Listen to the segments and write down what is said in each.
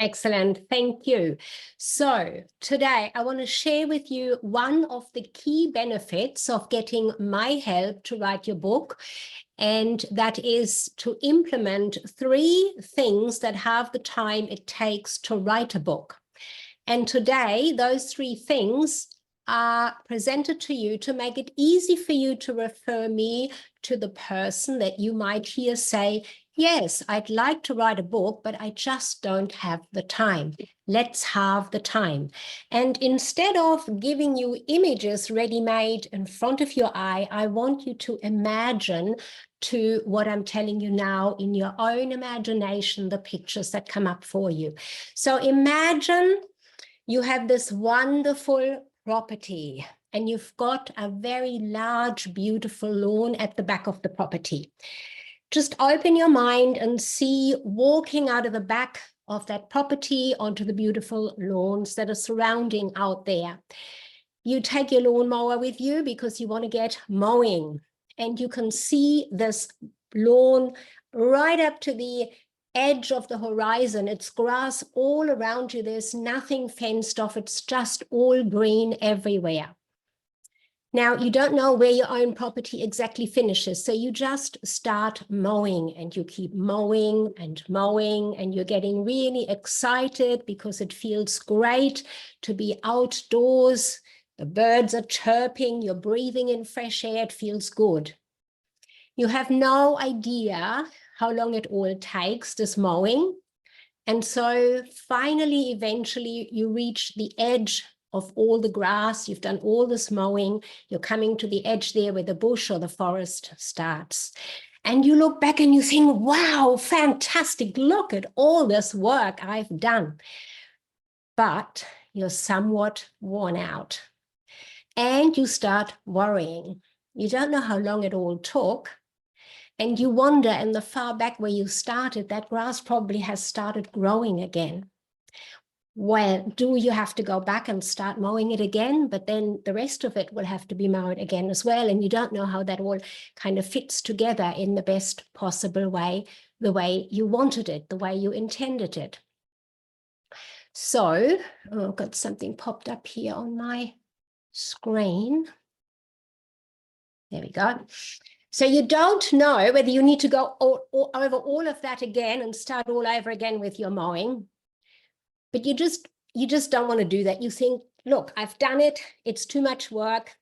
Excellent, thank you. So today I want to share with you one of the key benefits of getting my help to write your book, and that is to implement 3 things that have the time it takes to write a book. And today those 3 things are presented to you to make it easy for you to refer me to the person that you might hear say, yes, I'd like to write a book, but I just don't have the time. Let's have the time. And instead of giving you images ready-made in front of your eye, I want you to imagine to what I'm telling you now in your own imagination, the pictures that come up for you. So imagine you have this wonderful property and you've got a very large, beautiful lawn at the back of the property. Just open your mind and see walking out of the back of that property onto the beautiful lawns that are surrounding out there. You take your lawnmower with you because you want to get mowing, and you can see this lawn right up to the edge of the horizon. It's grass all around you. There's nothing fenced off. It's just all green everywhere. Now, you don't know where your own property exactly finishes, so you just start mowing and you keep mowing, and you're getting really excited because it feels great to be outdoors. The birds are chirping, you're breathing in fresh air, it feels good. You have no idea how long it all takes, this mowing. And so finally, eventually, you reach the edge of all the grass. You've done all this mowing. You're coming to the edge there where the bush or the forest starts. And you look back and you think, wow, fantastic. Look at all this work I've done. But you're somewhat worn out. And you start worrying. You don't know how long it all took. And you wonder, in the far back where you started, that grass probably has started growing again. Well, do you have to go back and start mowing it again? But then the rest of it will have to be mowed again as well. And you don't know how that all kind of fits together in the best possible way, the way you wanted it, the way you intended it. So, I've got something popped up here on my screen. There we go. So you don't know whether you need to go over all of that again and start all over again with your mowing. But you just don't want to do that. You think, look, I've done it. It's too much work.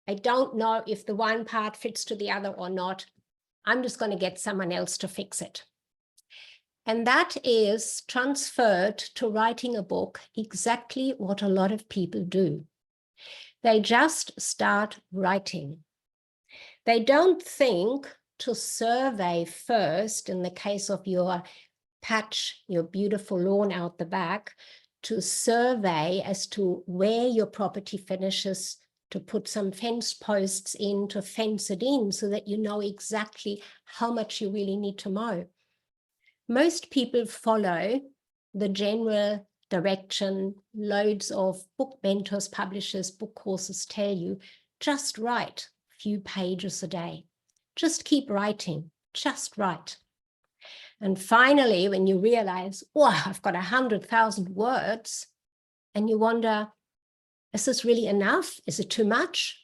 I don't know if the one part fits to the other or not. I'm just going to get someone else to fix it. And that is transferred to writing a book, exactly what a lot of people do. They just start writing. They don't think to survey first, in the case of your patch, your beautiful lawn out the back, to survey as to where your property finishes, to put some fence posts in, to fence it in so that you know exactly how much you really need to mow. Most people follow the general direction. Loads of book mentors, publishers, book courses tell you, just write a few pages a day. Just keep writing, just write. And finally, when you realize, oh, I've got 100,000 words, and you wonder, is this really enough? Is it too much?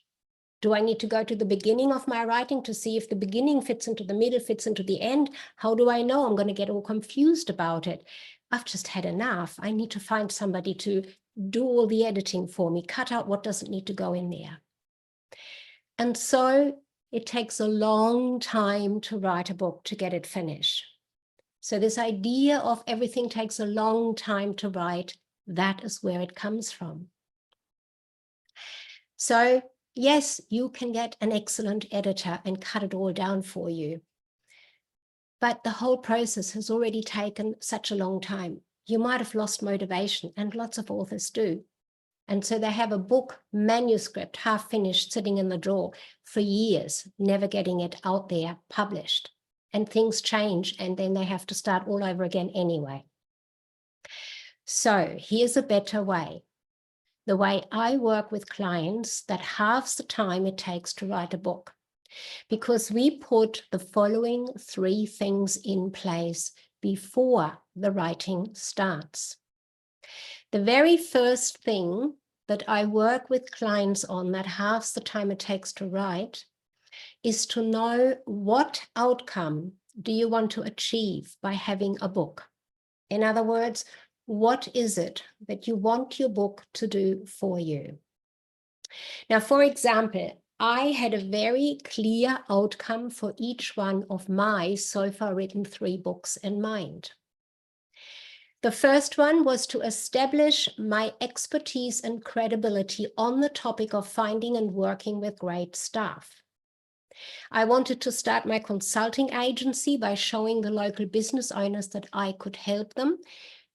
Do I need to go to the beginning of my writing to see if the beginning fits into the middle, fits into the end? How do I know? I'm going to get all confused about it. I've just had enough. I need to find somebody to do all the editing for me, cut out what doesn't need to go in there. And so it takes a long time to write a book to get it finished. So this idea of everything takes a long time to write, that is where it comes from. So yes, you can get an excellent editor and cut it all down for you. But the whole process has already taken such a long time. You might have lost motivation, and lots of authors do. And so they have a book manuscript, half finished, sitting in the drawer for years, never getting it out there, published. And things change, and then they have to start all over again anyway. So here's a better way. The way I work with clients that halves the time it takes to write a book, because we put the following 3 things in place before the writing starts. The very first thing that I work with clients on that halves the time it takes to write is to know what outcome do you want to achieve by having a book. In other words, what is it that you want your book to do for you? Now, for example, I had a very clear outcome for each one of my so far written 3 books in mind. The first one was to establish my expertise and credibility on the topic of finding and working with great staff. I wanted to start my consulting agency by showing the local business owners that I could help them.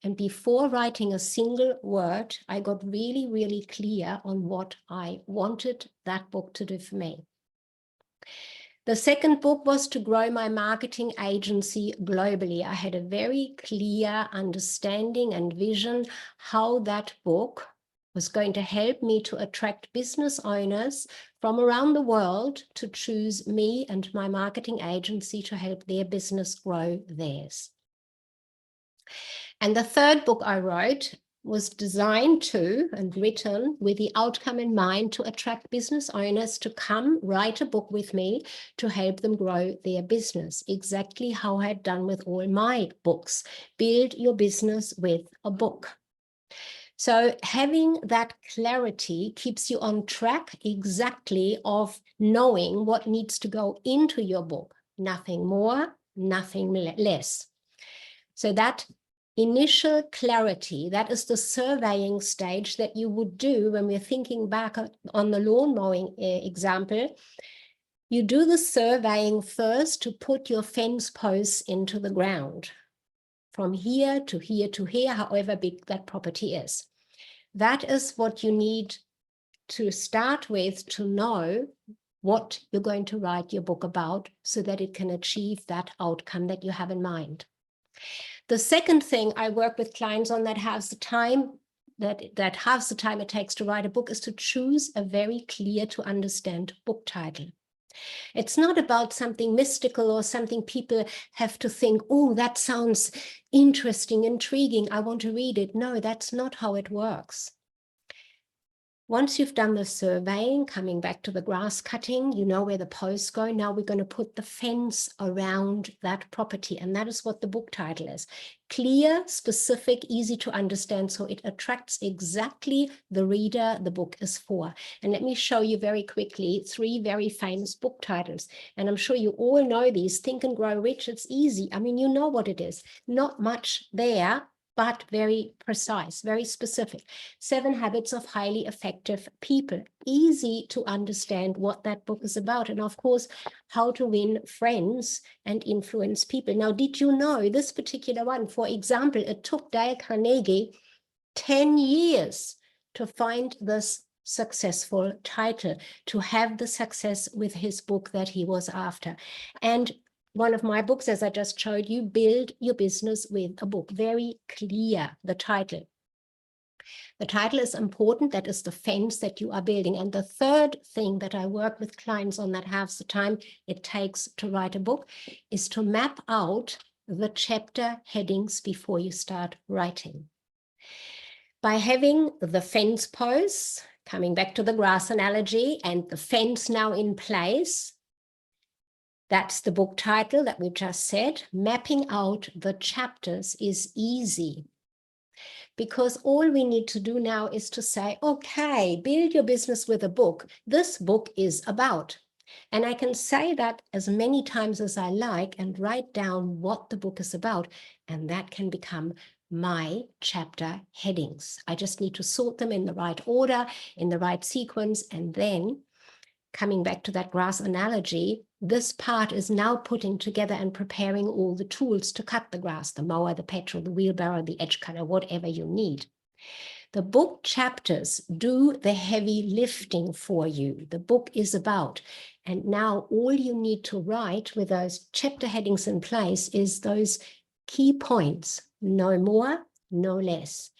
And before writing a single word, I got really, really clear on what I wanted that book to do for me. The second book was to grow my marketing agency globally. I had a very clear understanding and vision how that book was going to help me to attract business owners from around the world to choose me and my marketing agency to help their business grow theirs. And the third book I wrote was designed to and written with the outcome in mind to attract business owners to come write a book with me to help them grow their business. Exactly how I had done with all my books. Build your business with a book. So having that clarity keeps you on track exactly of knowing what needs to go into your book. Nothing more, nothing less. So that initial clarity, that is the surveying stage that you would do when we're thinking back on the lawn mowing example. You do the surveying first to put your fence posts into the ground. From here to here to here, however big that property is. That is what you need to start with to know what you're going to write your book about so that it can achieve that outcome that you have in mind. The second thing I work with clients on that halves the time it takes to write a book is to choose a very clear to understand book title. It's not about something mystical or something people have to think, oh, that sounds interesting, intriguing, I want to read it. No, that's not how it works. Once you've done the surveying, coming back to the grass cutting, you know where the posts go. Now we're going to put the fence around that property. And that is what the book title is. Clear, specific, easy to understand. So it attracts exactly the reader the book is for. And let me show you very quickly 3 very famous book titles. And I'm sure you all know these. Think and Grow Rich. It's easy. I mean, you know what it is. Not much there, but very precise, very specific. 7 Habits of Highly Effective People. Easy to understand what that book is about. And of course, how to win friends and influence people. Now, did you know this particular one, for example, it took Dale Carnegie 10 years to find this successful title, to have the success with his book that he was after. And one of my books, as I just showed you, Build Your Business with a Book. Very clear, the title. The title is important. That is the fence that you are building. And the third thing that I work with clients on that halves the time it takes to write a book is to map out the chapter headings before you start writing. By having the fence posts, coming back to the grass analogy, and the fence now in place, that's the book title that we just said. Mapping out the chapters is easy because all we need to do now is to say, okay, build your business with a book. This book is about. And I can say that as many times as I like and write down what the book is about. And that can become my chapter headings. I just need to sort them in the right order, in the right sequence, and then coming back to that grass analogy, this part is now putting together and preparing all the tools to cut the grass, the mower, the petrol, the wheelbarrow, the edge cutter, whatever you need. The book chapters do the heavy lifting for you. The book is about. And now all you need to write with those chapter headings in place is those key points, no more, no less.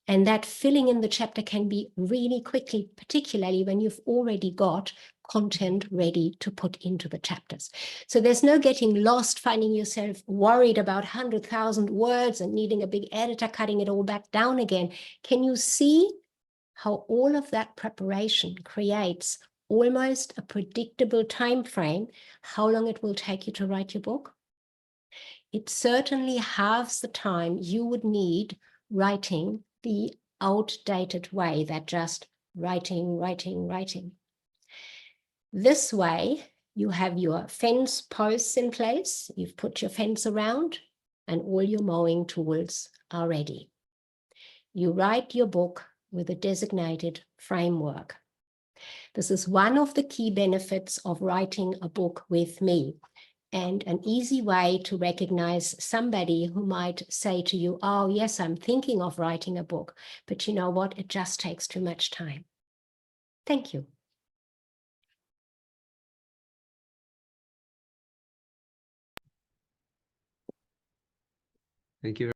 And that filling in the chapter can be really quickly, particularly when you've already got content ready to put into the chapters. So there's no getting lost, finding yourself worried about 100,000 words and needing a big editor, cutting it all back down again. Can you see how all of that preparation creates almost a predictable time frame, how long it will take you to write your book? It certainly halves the time you would need writing the outdated way, that just writing. This way, you have your fence posts in place, you've put your fence around, and all your mowing tools are ready. You write your book with a designated framework. This is one of the key benefits of writing a book with me, and an easy way to recognize somebody who might say to you, oh yes, I'm thinking of writing a book, but you know what, it just takes too much time. Thank you. Thank you.